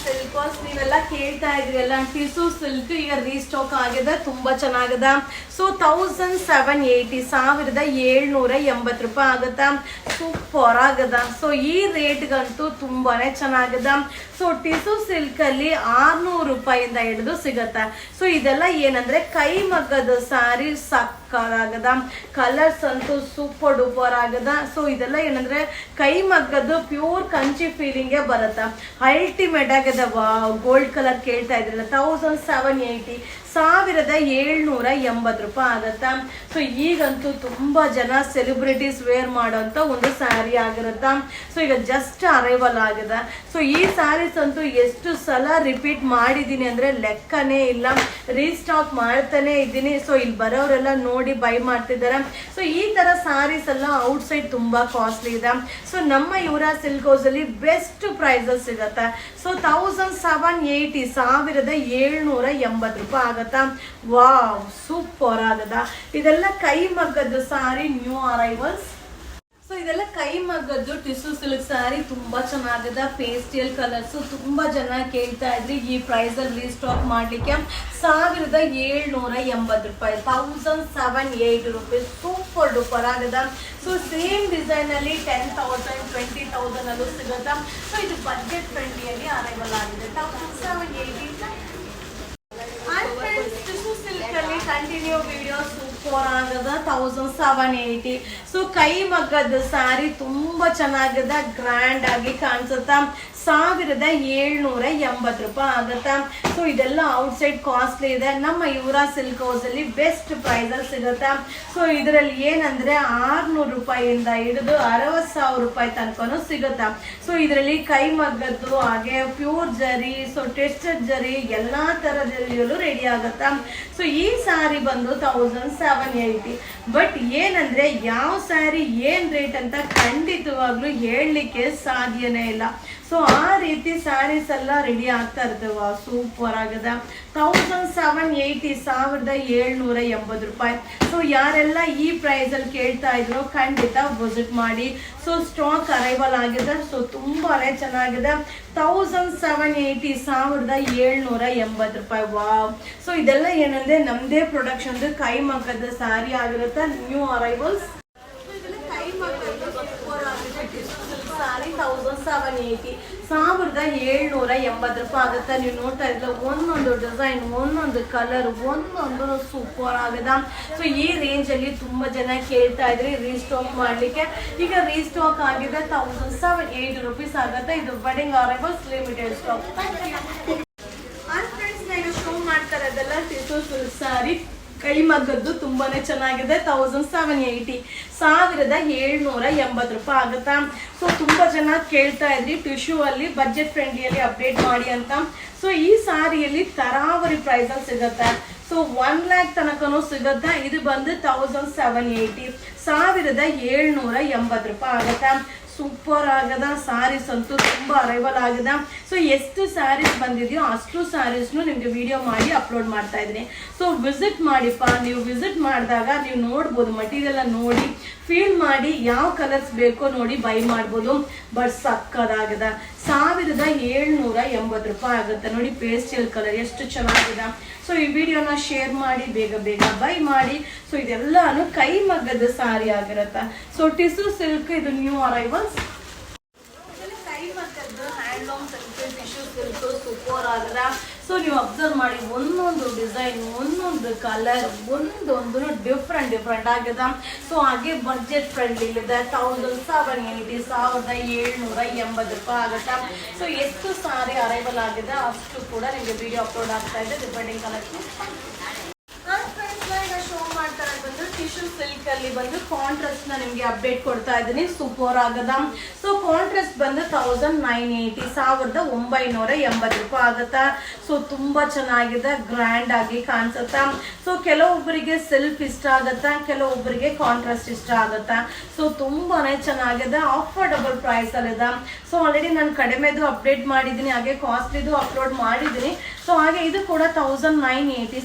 ಸಿಲ್ಕೋಸ್ ನೀವೆಲ್ಲ ಕೇಳ್ತಾ ಇದ್ರಲ್ಲ ಟಿಸು ಸಿಲ್ಕ್ ಈಗ ರೀಸ್ಟಾಕ್ ಆಗಿದೆ, ತುಂಬಾ ಚೆನ್ನಾಗಿದೆ. ಸೊ 1780 1780 ಆಗುತ್ತಾ, ಸೂಪರ್ ಆಗದ. ಸೊ ಈ ರೇಟ್ಗಂತೂ ತುಂಬಾನೇ ಚೆನ್ನಾಗಿದೆ. ಸೊ ಟಿಸು ಸಿಲ್ಕ್ ಅಲ್ಲಿ 600 ರೂಪಾಯಿಂದ ಹಿಡಿದು ಸಿಗತ್ತೆ. ಸೊ ಇದೆಲ್ಲ ಏನಂದ್ರೆ ಕೈ ಮಗ್ಗದ ಸಾರಿ ಸಕ್ಕದಾಗದ, ಕಲರ್ಸ್ ಅಂತೂ ಸೂಪರ್ ಡೂಪರ್ ಆಗದ. ಸೊ ಇದೆಲ್ಲ ಏನಂದ್ರೆ ಕೈ ಮಗ್ಗದ್ದು ಪ್ಯೂರ್ ಕಂಚಿ ಫೀಲಿಂಗೇ ಬರುತ್ತೆ, ಅಲ್ಟಿಮೇಟ್ ಆಗದ. ಗೋಲ್ಡ್ ಕಲರ್ ಕೇಳ್ತಾ ಇದ್ರಲ್ಲ 1780 1780 ಆಗತ್ತಾ. ಸೊ ಈಗಂತೂ ತುಂಬಾ ಜನ ಸೆಲೆಬ್ರಿಟೀಸ್ ವೇರ್ ಮಾಡೋಂಥ ಒಂದು ಸ್ಯಾರಿ ಆಗಿರುತ್ತಾ. ಸೊ ಈಗ ಜಸ್ಟ್ ಅರೈವಲ್ ಆಗಿದೆ. ಸೊ ಈ ಸ್ಯಾರೀಸ್ ಅಂತೂ ಎಷ್ಟು ಸಲ ರಿಪೀಟ್ ಮಾಡಿದ್ದೀನಿ ಅಂದ್ರೆ ಲೆಕ್ಕನೇ ಇಲ್ಲ, ರೀಸ್ಟಾಕ್ ಮಾಡ್ತಾನೆ ಇದ್ದೀನಿ. ಸೊ ಇಲ್ಲಿ ಬರೋರೆಲ್ಲ ನೋಡಿ ಬೈ ಮಾಡ್ತಿದ್ದಾರೆ. ಸೊ ಈ ತರ ಸ್ಯಾರೀಸ್ ಎಲ್ಲ ಔಟ್ಸೈಡ್ ತುಂಬಾ ಕಾಸ್ಟ್ಲಿ ಇದೆ. ಸೊ ನಮ್ಮ ಯುವರಾಜ್ ಸಿಲ್ಕ್ ಹೌಸ್ ಅಲ್ಲಿ ಬೆಸ್ಟ್ ಪ್ರೈಸಸ್ ಸಿಗತ್ತೆ. ಸೊ 1780 1780 ಆಗತ್ತಾ. ವಾವ್, ಸೂಪರ್ ಆಗದ. ಇದೆಲ್ಲ ಕೈ ಮಗ್ಗದ ಸಾರಿ, ನ್ಯೂ ಅರೈವಲ್ಸ್. ಸೊ ಇದೆಲ್ಲ ಕೈ ಮಗ್ಗದ್ದು ಟಿಸು ಸಿಲ್ಕ್ ಸ್ಯಾರಿ ತುಂಬಾ ಚೆನ್ನಾಗಿದೆ. ಪೇಸ್ಟಿಯಲ್ ಕಲರ್ಸ್ ತುಂಬಾ ಜನ ಕೇಳ್ತಾ ಇದ್ರಿ. ಈ ಪ್ರೈಸ್ ಅಲ್ಲಿ ರೀಸ್ಟಾಕ್ ಮಾಡ್ಲಿಕ್ಕೆ 1780 ರೂಪಾಯಿ, 1780 ರೂಪೀಸ್, ಸೂಪರ್ ಡೂಪರ್ ಆಗದ. ಸೊ ಸೇಮ್ ಡಿಸೈನ್ ಅಲ್ಲಿ 10,000 20,000 ಅಲ್ಲೂ ಸಿಗುತ್ತಾ. ಸೊ ಇದು ಬಜೆಟ್ ಫ್ರೆಂಡ್ಲಿಯಲ್ಲಿ ಅರೈವಲ್ ಆಗಿದೆ. 1780 ಕಂಟಿನ್ಯೂ ವಿಡಿಯೋ ಸೂಪರ್ ಆಗದ. 1780. ಸೊ ಕೈ ಮಗ್ಗದ ಸ್ಯಾರಿ ತುಂಬಾ ಚೆನ್ನಾಗದ, ಗ್ರ್ಯಾಂಡ್ ಆಗಿ ಕಾಣಿಸುತ್ತ. 1780 ರೂಪಾಯಿ ಆಗತ್ತಾ. ಸೊ ಇದೆಲ್ಲ ಔಟ್ಸೈಡ್ ಕಾಸ್ಟ್ಲಿ ಇದೆ. ನಮ್ಮ ಯುವರಾಜ್ ಸಿಲ್ಕ್ ಹೌಸ್ ಅಲ್ಲಿ ಬೆಸ್ಟ್ ಪ್ರೈಸ್ ಅಲ್ಲಿ ಸಿಗುತ್ತಾ. ಸೊ ಇದರಲ್ಲಿ ಏನಂದ್ರೆ 600 ರೂಪಾಯಿಯಿಂದ ಹಿಡಿದು 60,000 ರೂಪಾಯಿ ತನಕನೂ ಸಿಗುತ್ತಾ. ಸೊ ಇದರಲ್ಲಿ ಕೈ ಮಗ್ಗದ್ದು ಹಾಗೆ ಪ್ಯೂರ್ ಜರಿ, ಸೊ ಟೆಕ್ಸ್ಚರ್ ಜರಿ, ಎಲ್ಲಾ ತರ ಜರಿಯಲ್ಲೂ ರೆಡಿ ಆಗತ್ತಾ. ಸೊ ಈ ಸ್ಯಾರಿ ಬಂದು 1780. ಬಟ್ ಏನಂದ್ರೆ ಯಾವ ಸ್ಯಾರಿ ಏನ್ ರೇಟ್ ಅಂತ ಖಂಡಿತವಾಗ್ಲೂ ಹೇಳಲಿಕ್ಕೆ ಸಾಧ್ಯನೇ ಇಲ್ಲ. ಸೊ ಆ ರೀತಿ ಸ್ಯಾರೀಸ್ ಎಲ್ಲ ರೆಡಿ ಆಗ್ತಾ ಇರ್ತವ, ಸೂಪರ್ ಆಗದ. 1780 1780 ರೂಪಾಯಿ. ಸೊ ಯಾರೆಲ್ಲ ಈ ಪ್ರೈಸ್ ಅಲ್ಲಿ ಕೇಳ್ತಾ ಇದ್ರು ಖಂಡಿತ ವಿಸಿಟ್ ಮಾಡಿ. ಸೊ ಸ್ಟಾಕ್ ಅರೈವಲ್ ಆಗಿದೆ. ಸೊ ತುಂಬಾನೇ ಚೆನ್ನಾಗಿದೆ. 1780 1780 ರೂಪಾಯಿ. ವಾವ್. ಸೊ ಇದೆಲ್ಲ ಏನಂದ್ರೆ ನಮ್ದೇ ಪ್ರೊಡಕ್ಷನ್ ಕೈ ಮಗ್ಗದ ಸ್ಯಾರಿ ಆಗಿರುತ್ತೆ, ನ್ಯೂ ಅರೈವಲ್ಸ್. ಸಾರಿ 1780 1780 ರೂಪಾಯಿ ಆಗುತ್ತೆ. ನೀವು ನೋಡ್ತಾ ಇದ್ರೆ ಒಂದೊಂದು ಡಿಸೈನ್, ಒಂದೊಂದು ಕಲರ್, ಒಂದೊಂದು ಸೂಪರ್ ಆಗದ. ಸೊ ಈ ರೇಂಜ್ ಅಲ್ಲಿ ತುಂಬಾ ಜನ ಕೇಳ್ತಾ ಇದ್ರಿ ರೀಸ್ಟಾಕ್ ಮಾಡ್ಲಿಕ್ಕೆ. ಈಗ ರೀಸ್ಟಾಕ್ ಆಗಿದೆ. 1780 ರೂಪೀಸ್ ಆಗುತ್ತೆ. ಇದು wedding arrivals limited stock. Friends, ನಾನು ಶೋ ಮಾಡ್ತಾ ಇರೋದೆಲ್ಲ ಟಿಸು ಸಿಲ್ಕ್ ಸಾರಿ ಕೈ ಮಗ್ಗದ್ದು ತುಂಬಾನೇ ಚೆನ್ನಾಗಿದೆ. 1780 1780 ರೂಪಾಯಿ ಆಗುತ್ತಾ. ಸೊ ತುಂಬಾ ಜನ ಕೇಳ್ತಾ ಇದ್ರಿ ಟಿಶ್ಯೂ ಅಲ್ಲಿ ಬಜೆಟ್ ಫ್ರೆಂಡ್ಲಿಯಲ್ಲಿ ಅಪ್ಡೇಟ್ ಮಾಡಿ ಅಂತ. ಸೊ ಈ ಸಾರಿಯಲ್ಲಿ ತರಾವರಿ ಪ್ರೈಸ್ ಅಲ್ಲಿ ಸಿಗುತ್ತೆ. ಸೊ 1 lakh ತನಕನೂ ಸಿಗುತ್ತೆ. ಇದು ಬಂದು 1780 1780 ರೂಪಾಯಿ ಆಗುತ್ತಾ. ಸೂಪರ್ ಆಗದ. ಸ್ಯಾರೀಸ್ ಅಂತೂ ತುಂಬಾ ಅರೈವಲ್ ಆಗದ. ಸೊ ಎಷ್ಟು ಸ್ಯಾರೀಸ್ ಬಂದಿದೆಯೋ ಅಷ್ಟು ಸ್ಯಾರೀಸ್ನು ನಿಮ್ಗೆ ವಿಡಿಯೋ ಮಾಡಿ ಅಪ್ಲೋಡ್ ಮಾಡ್ತಾ ಇದ್ದೀನಿ. ಸೊ ವಿಸಿಟ್ ಮಾಡಿಪ್ಪ. ನೀವು ವಿಸಿಟ್ ಮಾಡಿದಾಗ ನೀವು ನೋಡ್ಬೋದು, ಮಟೀರಿಯಲ್ ನೋಡಿ ಫೀಲ್ ಮಾಡಿ ಯಾವ ಕಲರ್ಸ್ ಬೇಕೋ ನೋಡಿ ಬೈ ಮಾಡ್ಬೋದು. ಬಟ್ ಸಕ್ಕದಾಗದ. 1780 ರೂಪಾಯಿ ಆಗುತ್ತೆ. ನೋಡಿ ಪೇಸ್ಟಿಯಲ್ ಕಲರ್ ಎಷ್ಟು ಚೆನ್ನಾಗಿದೆ. ಸೊ ಈ ವಿಡಿಯೋನ ಶೇರ್ ಮಾಡಿ, ಬೇಗ ಬೇಗ ಬೈ ಮಾಡಿ. ಸೊ ಇದೆಲ್ಲಾನು ಕೈ ಮಗ್ಗದ ಸಾರಿ ಆಗಿರತ್ತ. ಸೊ ಟಿಸು ಸಿಲ್ಕ್ ಇದು ನ್ಯೂ ಅರೈವಲ್ಸ್. ಕೈ ಮಗ್ಗದ್ದು handloom silk, tissue silk super ಆಗದ. ಸೊ ನೀವು ಅಬ್ಸರ್ವ್ ಮಾಡಿ, ಒಂದೊಂದು ಡಿಸೈನ್, ಒಂದೊಂದು ಕಲರ್, ಒಂದೊಂದು ಡಿಫ್ರೆಂಟ್ ಆಗಿದೆ. ಸೊ ಹಾಗೆ ಬಜೆಟ್ ಫ್ರೆಂಡ್ಲಿ ಇದೆ. 1780 1780 ರೂಪಾಯಿ ಆಗುತ್ತೆ. ಸೊ ಎಷ್ಟು ಸಾರಿ ಅರೈವಲ್ ಆಗಿದೆ ಅಷ್ಟು ಕೂಡ ನಿಮಗೆ ವಿಡಿಯೋ ಅಪ್ಲೋಡ್ ಆಗ್ತಾ ಇದೆ. ಡಿಪೆಂಡಿಂಗ್ ಕಲೆಕ್ಷನ್ ಶೋ ಮಾಡ್ತಾರೆ ಬಂದು ಟಿಶ್ಯೂ ಸಿಲ್ಕ್ ಅಲ್ಲಿ ಬಂದು ಕಾಂಟ್ರಾಸ್ಟ್ ನ ನಿಮ್ಗೆ ಅಪ್ಡೇಟ್ ಕೊಡ್ತಾ ಇದ್ದೀನಿ. ಸೂಪರ್ ಆಗದ. ಸೊ ಕಾಂಟ್ರಾಸ್ಟ್ ಬಂದು 1980 1980 ರೂಪಾಯಿ ಆಗುತ್ತಾ. ಸೊ ತುಂಬಾ ಚೆನ್ನಾಗಿದೆ, ಗ್ರ್ಯಾಂಡ್ ಆಗಿ ಕಾಣಿಸುತ್ತಾ. ಸೊ ಕೆಲವೊಬ್ಬರಿಗೆ ಸಿಲ್ಕ್ ಇಷ್ಟ ಆಗತ್ತಾ, ಕೆಲವೊಬ್ಬರಿಗೆ ಕಾಂಟ್ರಾಸ್ಟ್ ಇಷ್ಟ ಆಗತ್ತಾ. ಸೊ ತುಂಬಾನೇ ಚೆನ್ನಾಗಿದೆ. ಅಫೋರ್ಡಬಲ್ ಪ್ರೈಸ್ ಅಲ್ಲಿ ಇದೆ. ಸೊ ಆಲ್ರೆಡಿ ನಾನು ಕಡಿಮೆದು ಅಪ್ಡೇಟ್ ಮಾಡಿದ್ದೀನಿ, ಹಾಗೆ ಕಾಸ್ಟ್ಲಿದು ಅಪ್ಲೋಡ್ ಮಾಡಿದ್ದೀನಿ. ಸೊ ಹಾಗೆ ಇದು ಕೂಡ 1980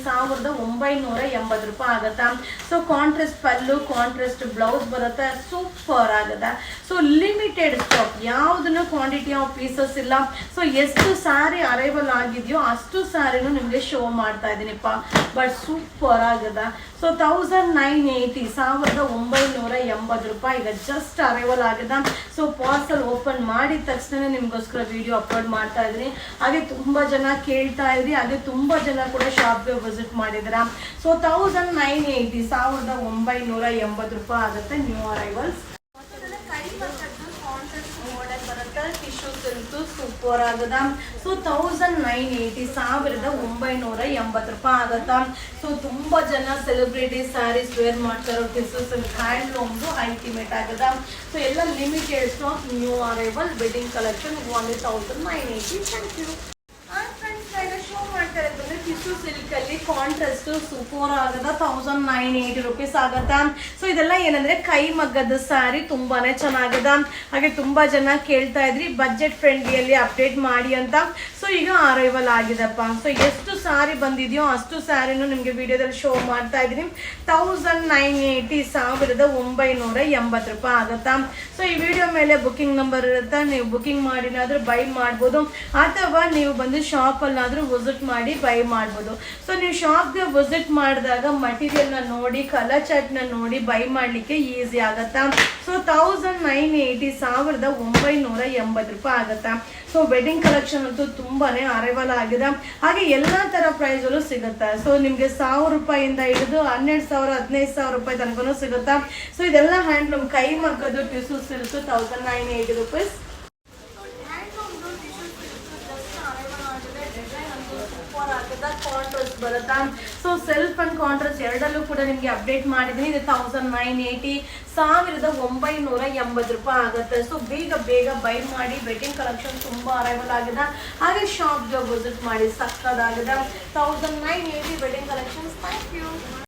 1980 ರೂಪಾಯಿ ಆಗುತ್ತಾ. ಸೊ ಕಾಂಟ್ರಾಸ್ಟ್ ಪಲ್ಲು ಕಾಂಟ್ರಾಸ್ಟ್ ಬ್ಲೌಸ್ ಬರುತ್ತೆ, ಸೂಪರ್ ಆಗುತ್ತೆ. ಸೊ ಲಿಮಿಟೆಡ್ ಸ್ಟಾಕ್, ಯಾವುದನ್ನು ಕ್ವಾಂಟಿಟಿ ಆಫ್ ಪೀಸಸ್ ಇಲ್ಲ. ಸೊ ಎಷ್ಟು ಸ್ಯಾರಿ ಅರೈವಲ್ ಆಗಿದೆಯೋ ಅಷ್ಟು ಸ್ಯಾರಿನೂ ನಿಮಗೆ ಶೋ ಮಾಡ್ತಾ ಇದ್ದೀನಿಪ್ಪ, ಬಟ್ ಸೂಪರ್ ಆಗುತ್ತೆ. ಸೊ 1980 1980 ರೂಪಾಯಿ ಈಗ ಜಸ್ಟ್ ಅರೈವಲ್ ಆಗಿದೆ. ಸೊ ಪಾರ್ಸಲ್ ಓಪನ್ ಮಾಡಿದ ತಕ್ಷಣ ನಿಮಗೋಸ್ಕರ ವಿಡಿಯೋ ಅಪ್ಲೋಡ್ ಮಾಡ್ತಾ ಇದ್ದೀನಿ. ಹಾಗೆ ತುಂಬ ಜನ ಕೇಳ್ತಾ ಇದ್ರಿ, ಹಾಗೆ ತುಂಬ ಜನ ಕೂಡ ಶಾಪ್ಗೆ ವಿಸಿಟ್ ಮಾಡಿದ್ರ. ಸೊ 1980 1980 ರೂಪಾಯಿ ಆಗುತ್ತೆ new arrivals. Tissue silk super ಆಗದ. ಸೊ 1980 1980 ರೂಪಾಯಿ ಆಗತ್ತಾ. ಸೊ ತುಂಬಾ ಜನ ಸೆಲೆಬ್ರಿಟಿ ಸ್ಯಾರೀಸ್ ವೇರ್ ಮಾಡ್ತಾರೋ ಟಿಶ್ಯೂ ಸಿಲ್ಕ್ ಹ್ಯಾಂಡ್ಲೂಮ್ದು ಅಲ್ಟಿಮೇಟ್ ಆಗದ. ಸೊ ಎಲ್ಲ limited stock new arrival wedding collection only 1980. Thank you. Show ಮಾಡ್ತಾ ಇರೋದಂದ್ರೆ ಟಿಶ್ಯೂ ಸಿಲ್ಕ್ ಅಲ್ಲಿ ಕಾಂಟ್ರಾಸ್ಟ್ ಸೂಪರ್ ಆಗದ 1980 ರೂಪೀಸ್ ಆಗತ್ತಾ. ಸೊ ಇದೆಲ್ಲ ಏನಂದ್ರೆ ಕೈ ಮಗ್ಗದ ಸ್ಯಾರಿ ತುಂಬಾನೇ ಚೆನ್ನಾಗದ. ಹಾಗೆ ತುಂಬಾ ಜನ ಕೇಳ್ತಾ ಇದ್ರಿ ಬಜೆಟ್ ಫ್ರೆಂಡ್ಲಿಯಲ್ಲಿ ಅಪ್ಡೇಟ್ ಮಾಡಿ ಅಂತ. ಸೊ ಈಗ ಅರೈವಲ್ ಆಗಿದೆಪ್ಪ. ಸೊ ಎಷ್ಟು ಸ್ಯಾರಿ ಬಂದಿದೆಯೋ ಅಷ್ಟು ಸ್ಯಾರಿನೂ ನಿಮ್ಗೆ ವಿಡಿಯೋದಲ್ಲಿ ಶೋ ಮಾಡ್ತಾ ಇದೀನಿ. 1980 1980 ರೂಪಾಯಿ ಆಗತ್ತಾ. ಸೊ ಈ ವಿಡಿಯೋ ಮೇಲೆ ಬುಕಿಂಗ್ ನಂಬರ್ ಇರುತ್ತೆ, ನೀವು ಬುಕಿಂಗ್ ಮಾಡಿನಾದ್ರೂ ಬೈ ಮಾಡ್ಬೋದು, ಅಥವಾ ನೀವು ಬಂದು ಶಾಪ್ ಅಲ್ಲಾದ್ರೂ ವಿಸಿಟ್ ಮಾಡಿ ಬೈ ಮಾಡ್ಬೋದು. ಸೊ ನೀವು ಶಾಪ್ಗೆ ವಿಸಿಟ್ ಮಾಡಿದಾಗ ಮಟೀರಿಯಲ್ನ ನೋಡಿ ಕಲರ್ ಚಾರ್ಟ್ನ ನೋಡಿ ಬೈ ಮಾಡಲಿಕ್ಕೆ ಈಸಿ ಆಗತ್ತಾ. ಸೊ 1980 1980 ರೂಪಾಯಿ ಆಗತ್ತಾ. ಸೊ ವೆಡ್ಡಿಂಗ್ ಕಲೆಕ್ಷನ್ ಅಂತೂ ತುಂಬಾನೇ ಅರೈವಲ್ ಆಗಿದೆ. ಹಾಗೆ ಎಲ್ಲಾ ತರ ಪ್ರೈಸ್ ಅಲ್ಲೂ ಸಿಗುತ್ತೆ. ಸೊ ನಿಮ್ಗೆ 1000 ರೂಪಾಯಿಂದ ಹಿಡಿದು 12,000 15,000 ರೂಪಾಯಿ ತನಕನೂ ಸಿಗುತ್ತಾ. ಸೊ ಇದೆಲ್ಲ ಹ್ಯಾಂಡ್ಲೂಮ್ ಕೈ ಮಗ್ಗದು ಟಿಶ್ಯೂ ಸಿಲ್ಕ್ 1980 ರೂಪೀಸ್. ಕಾಂಟ್ರಾಸ್ಟ್ ಬರುತ್ತಾ. ಸೊ ಸೆಲ್ಫ್ ಅಂಡ್ ಕಾಂಟ್ರಾಸ್ಟ್ ಎರಡಲ್ಲೂ ಕೂಡ ನಿಮ್ಗೆ ಅಪ್ಡೇಟ್ ಮಾಡಿದೀನಿ. ಇದು 1980 1980 ರೂಪಾಯಿ ಆಗುತ್ತೆ. ಸೊ ಬೇಗ ಬೇಗ ಬೈ ಮಾಡಿ, ವೆಡ್ಡಿಂಗ್ ಕಲೆಕ್ಷನ್ ತುಂಬಾ ಅರೈವಲ್ ಆಗಿದೆ. ಹಾಗೆ ಶಾಪ್ ವಿಸಿಟ್ ಮಾಡಿ, ಸಕ್ಕದಾಗಿದೆ. 1980 ವೆಡ್ಡಿಂಗ್ ಕಲೆಕ್ಷನ್ಸ್. Thank you.